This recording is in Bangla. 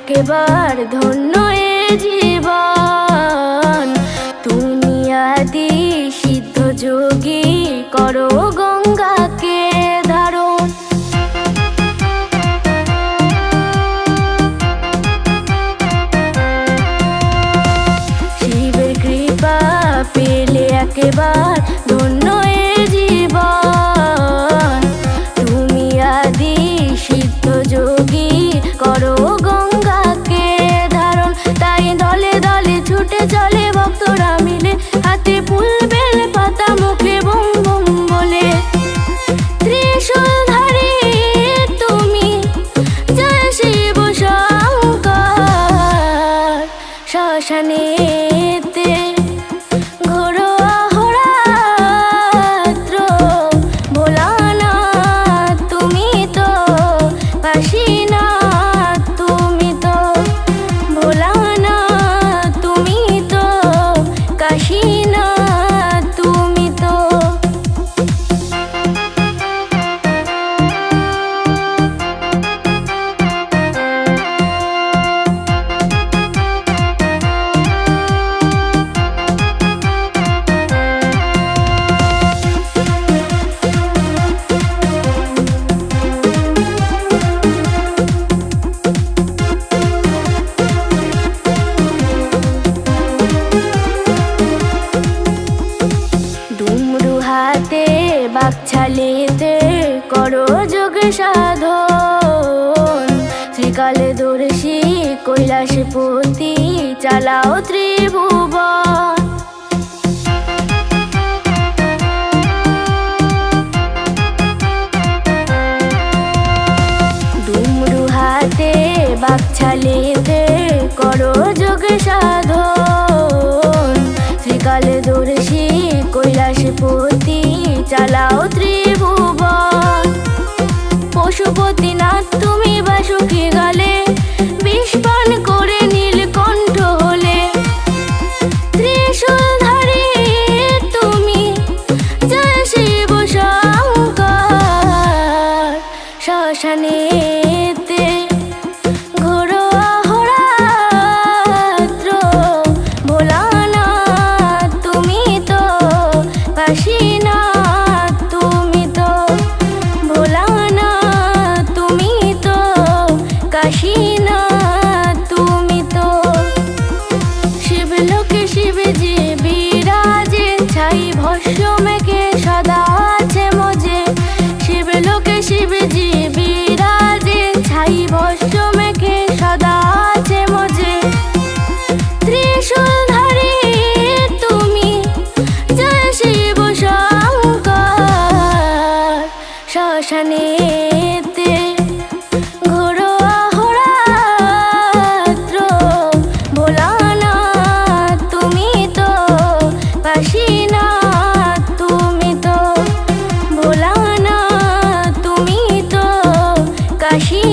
একেবার ধন্য এ জীবন। তুমি আদি সিদ্ধ যোগী, করো গঙ্গাকে ধারণ। শিবের কৃপা পেলে একেবার ধন্য এ জীবন। তুমি আদি সিদ্ধ যোগী, করো গঙ্গাকে ধারণ। তাই দলে দলে ছুটে চলে ভক্তরা মিলে, হাতে ফুল বেল পাতা, মুখে বম বম বলে। ত্রিশূলধারী তুমি, জয় শিব শঙ্কর। শ্মশানেতে ঘোরো অহোরাত্র, ভোলানাথ তুমি তো কাশীনাথ, তুমি তো ভোলানাথ, তুমি তো কাশীনাথ, তুমি তো। ডুমরু হাতে বাকছালেতে করো যোগ সাধন। শ্রীকালে দর্শী কৈলাসপতি, চালাও ত্রিভুবন। ডুমরু হাতে বাকছালেতে করো যোগ সাধন। শ্রীকালে দর্শী কৈলাসপতি, চালাও ত্রিভুবন। পশুপতিনাথ তুমি বাসুকি গালে, বিষ পান করে নীলকণ্ঠ হলে। ত্রিশূলধারী তুমি, জয় শিব শঙ্কর। শ্মশানেতে ঘোরো অহোরাত্র, ভোলানাথ তুমি তো কাশীনাথ, তুমি তো ভোলানাথ, তুমি তো কাশীনাথ, তুমি তো। শিবলোকে শিবজি বিরাজে, ছাই ভস্য মেঘে সদা আছে মজে। শিবলোকে শিবজি বিরাজে, ছাই ভস্য মেঘে সদা আছে মজে। ত্রিশূলধারী তুমি, জয় শিব শঙ্কর। শ্মশানেতে ঘোরো অহোরাত্র, ভোলানাথ তুমি তো কাশীনাথ, তুমি তো ভোলানাথ, তুমি তো কাশী।